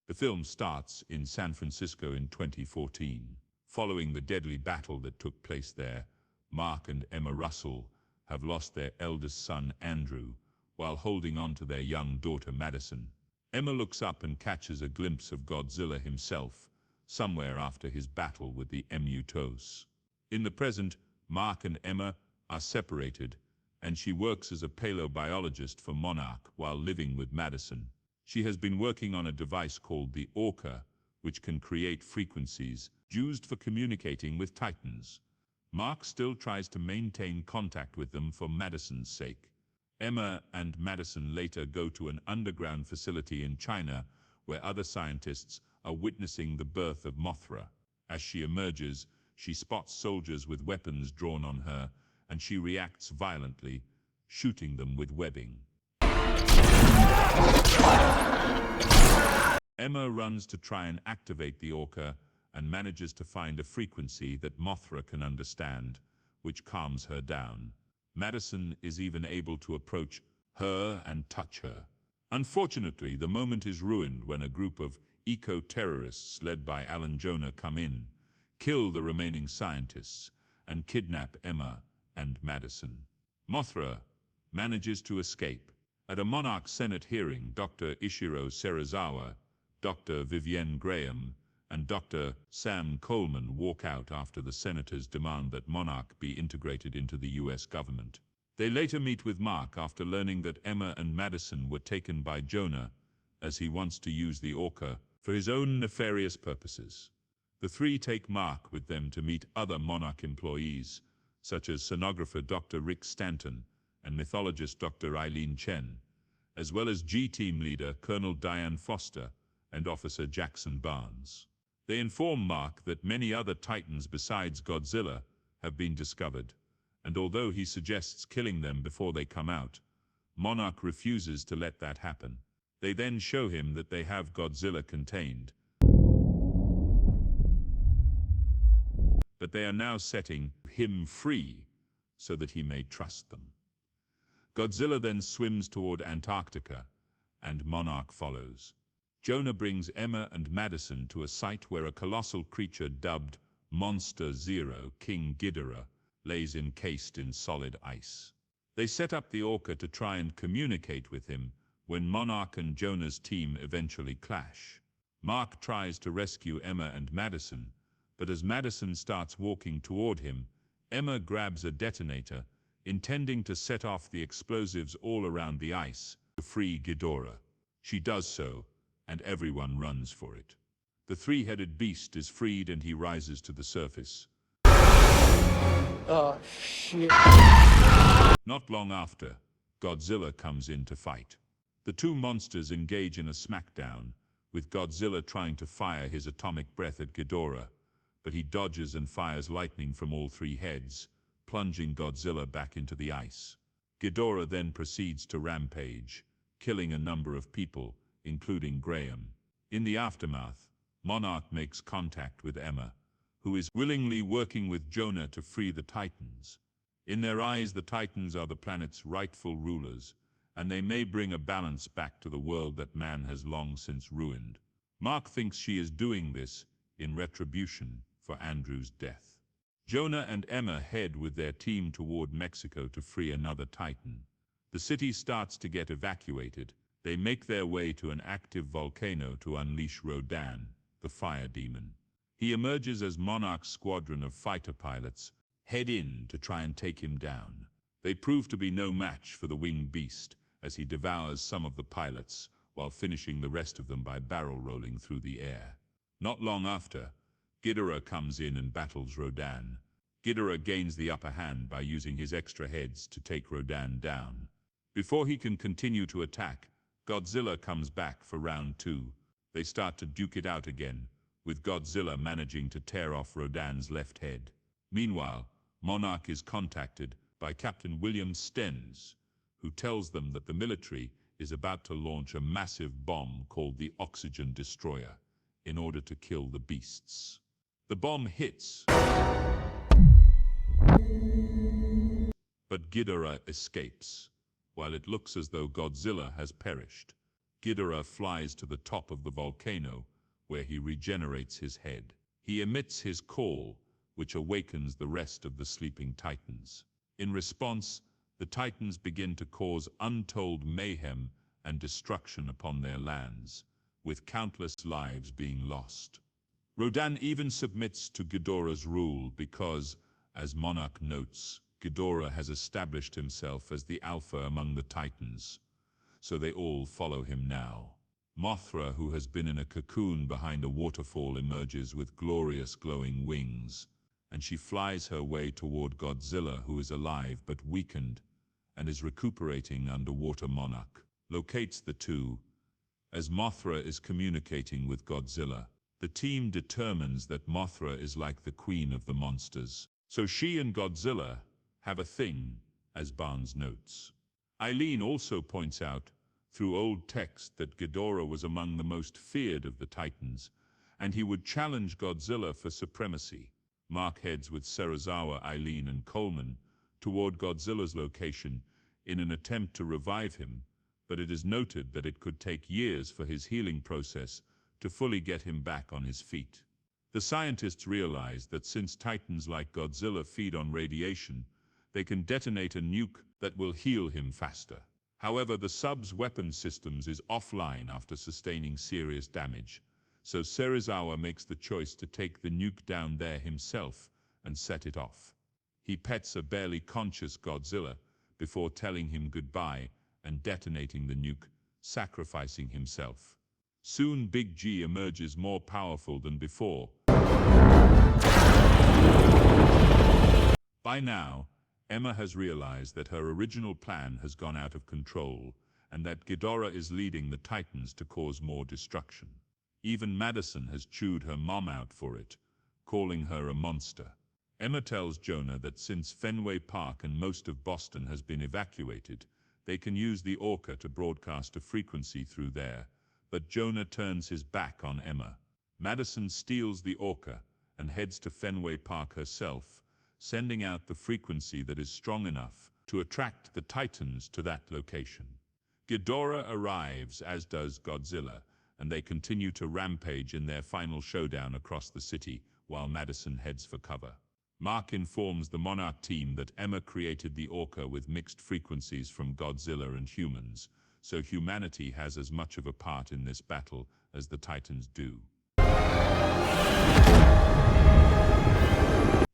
The film starts in San Francisco in 2014. Following the deadly battle that took place there, Mark and Emma Russell have lost their eldest son, Andrew, while holding on to their young daughter, Madison. Emma looks up and catches a glimpse of Godzilla himself, somewhere after his battle with the Mutos. In the present, Mark and Emma are separated, and she works as a paleobiologist for Monarch while living with Madison. She has been working on a device called the Orca, which can create frequencies used for communicating with Titans. Mark still tries to maintain contact with them for Madison's sake. Emma and Madison later go to an underground facility in China where other scientists are witnessing the birth of Mothra. As she emerges, she spots soldiers with weapons drawn on her, and she reacts violently, shooting them with webbing. Emma runs to try and activate the Orca and manages to find a frequency that Mothra can understand, which calms her down. Madison is even able to approach her and touch her. Unfortunately, the moment is ruined when a group of eco-terrorists led by Alan Jonah come in, kill the remaining scientists, and kidnap Emma and Madison. Mothra manages to escape. At a Monarch Senate hearing, Dr. Ishiro Serizawa, Dr. Vivienne Graham, and Dr. Sam Coleman walk out after the senators demand that Monarch be integrated into the US government. They later meet with Mark after learning that Emma and Madison were taken by Jonah, as he wants to use the Orca for his own nefarious purposes. The three take Mark with them to meet other Monarch employees, such as sonographer Dr. Rick Stanton and mythologist Dr. Eileen Chen, as well as G-Team leader Colonel Diane Foster and Officer Jackson Barnes. They inform Mark that many other Titans besides Godzilla have been discovered, and although he suggests killing them before they come out, Monarch refuses to let that happen. They then show him that they have Godzilla contained, but they are now setting him free so that he may trust them. Godzilla then swims toward Antarctica, and Monarch follows. Jonah brings Emma and Madison to a site where a colossal creature dubbed Monster Zero, King Ghidorah, lays encased in solid ice. They set up the Orca to try and communicate with him when Monarch and Jonah's team eventually clash. Mark tries to rescue Emma and Madison, but as Madison starts walking toward him, Emma grabs a detonator, intending to set off the explosives all around the ice to free Ghidorah. She does so, and everyone runs for it. The three-headed beast is freed and he rises to the surface. Oh, shit. Not long after, Godzilla comes in to fight. The two monsters engage in a smackdown, with Godzilla trying to fire his atomic breath at Ghidorah, but he dodges and fires lightning from all three heads, plunging Godzilla back into the ice. Ghidorah then proceeds to rampage, killing a number of people, including Graham. In the aftermath, Monarch makes contact with Emma, who is willingly working with Jonah to free the Titans. In their eyes, the Titans are the planet's rightful rulers, and they may bring a balance back to the world that man has long since ruined. Mark thinks she is doing this in retribution for Andrew's death. Jonah and Emma head with their team toward Mexico to free another Titan. The city starts to get evacuated. They make their way to an active volcano to unleash Rodan, the fire demon. He emerges as Monarch's squadron of fighter pilots head in to try and take him down. They prove to be no match for the winged beast, as he devours some of the pilots, while finishing the rest of them by barrel rolling through the air. Not long after, Ghidorah comes in and battles Rodan. Ghidorah gains the upper hand by using his extra heads to take Rodan down. Before he can continue to attack, Godzilla comes back for round two. They start to duke it out again, with Godzilla managing to tear off Rodan's left head. Meanwhile, Monarch is contacted by Captain William Stenz, who tells them that the military is about to launch a massive bomb called the Oxygen Destroyer in order to kill the beasts. The bomb hits, but Ghidorah escapes, while it looks as though Godzilla has perished. Ghidorah flies to the top of the volcano, where he regenerates his head. He emits his call, which awakens the rest of the sleeping Titans. In response, the Titans begin to cause untold mayhem and destruction upon their lands, with countless lives being lost. Rodan even submits to Ghidorah's rule because, as Monarch notes, Ghidorah has established himself as the alpha among the Titans, so they all follow him now. Mothra, who has been in a cocoon behind a waterfall, emerges with glorious glowing wings, and she flies her way toward Godzilla, who is alive but weakened and is recuperating underwater. Monarch locates the two. As Mothra is communicating with Godzilla, the team determines that Mothra is like the queen of the monsters, so she and Godzilla have a thing, as Barnes notes. Eileen also points out, through old text, that Ghidorah was among the most feared of the Titans, and he would challenge Godzilla for supremacy. Mark heads with Serizawa, Eileen, and Coleman toward Godzilla's location in an attempt to revive him, but it is noted that it could take years for his healing process to fully get him back on his feet. The scientists realize that since Titans like Godzilla feed on radiation, they can detonate a nuke that will heal him faster. However, the sub's weapon systems is offline after sustaining serious damage, so Serizawa makes the choice to take the nuke down there himself and set it off. He pets a barely conscious Godzilla before telling him goodbye and detonating the nuke, sacrificing himself. Soon Big G emerges more powerful than before. By now, Emma has realized that her original plan has gone out of control and that Ghidorah is leading the Titans to cause more destruction. Even Madison has chewed her mom out for it, calling her a monster. Emma tells Jonah that since Fenway Park and most of Boston has been evacuated, they can use the Orca to broadcast a frequency through there, but Jonah turns his back on Emma. Madison steals the Orca and heads to Fenway Park herself, sending out the frequency that is strong enough to attract the Titans to that location. Ghidorah arrives, as does Godzilla, and they continue to rampage in their final showdown across the city while Madison heads for cover. Mark informs the Monarch team that Emma created the Orca with mixed frequencies from Godzilla and humans, so humanity has as much of a part in this battle as the Titans do.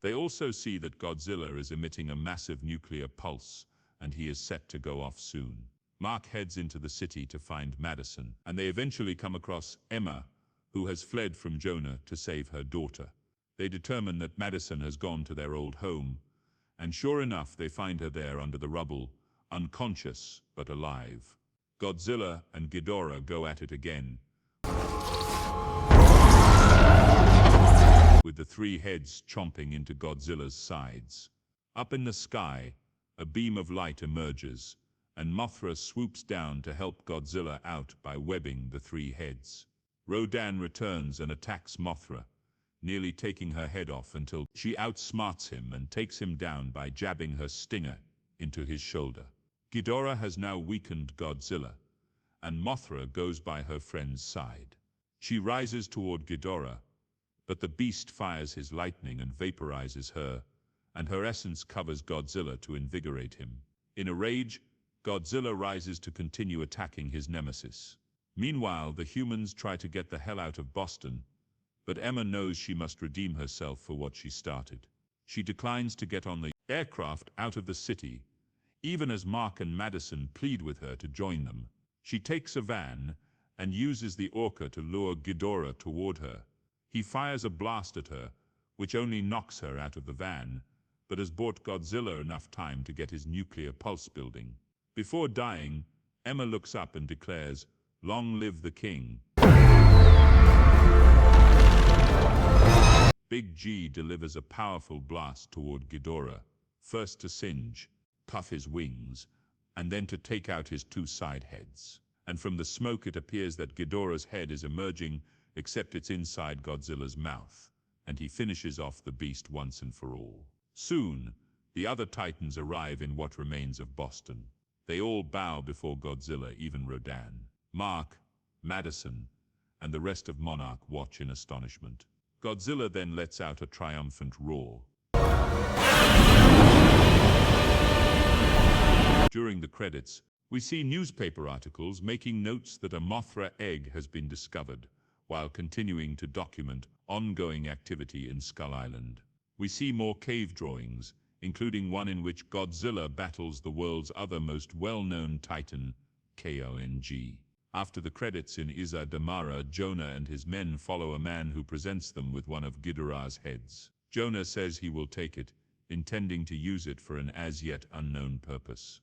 They also see that Godzilla is emitting a massive nuclear pulse, and he is set to go off soon. Mark heads into the city to find Madison, and they eventually come across Emma, who has fled from Jonah to save her daughter. They determine that Madison has gone to their old home, and sure enough, they find her there under the rubble, unconscious but alive. Godzilla and Ghidorah go at it again, with the three heads chomping into Godzilla's sides. Up in the sky, a beam of light emerges, and Mothra swoops down to help Godzilla out by webbing the three heads. Rodan returns and attacks Mothra, nearly taking her head off until she outsmarts him and takes him down by jabbing her stinger into his shoulder. Ghidorah has now weakened Godzilla, and Mothra goes by her friend's side. She rises toward Ghidorah, but the beast fires his lightning and vaporizes her, and her essence covers Godzilla to invigorate him. In a rage, Godzilla rises to continue attacking his nemesis. Meanwhile, the humans try to get the hell out of Boston, but Emma knows she must redeem herself for what she started. She declines to get on the aircraft out of the city, even as Mark and Madison plead with her to join them. She takes a van and uses the Orca to lure Ghidorah toward her. He fires a blast at her, which only knocks her out of the van, but has bought Godzilla enough time to get his nuclear pulse building. Before dying, Emma looks up and declares, "Long live the king." Big G delivers a powerful blast toward Ghidorah, first to singe, cuff his wings, and then to take out his two side heads. And from the smoke it appears that Ghidorah's head is emerging, except it's inside Godzilla's mouth, and he finishes off the beast once and for all. Soon, the other Titans arrive in what remains of Boston. They all bow before Godzilla, even Rodan. Mark, Madison, and the rest of Monarch watch in astonishment. Godzilla then lets out a triumphant roar. During the credits, we see newspaper articles making notes that a Mothra egg has been discovered, while continuing to document ongoing activity in Skull Island. We see more cave drawings, including one in which Godzilla battles the world's other most well-known titan, Kong. After the credits in Iza Damara, Jonah and his men follow a man who presents them with one of Ghidorah's heads. Jonah says he will take it, intending to use it for an as-yet unknown purpose.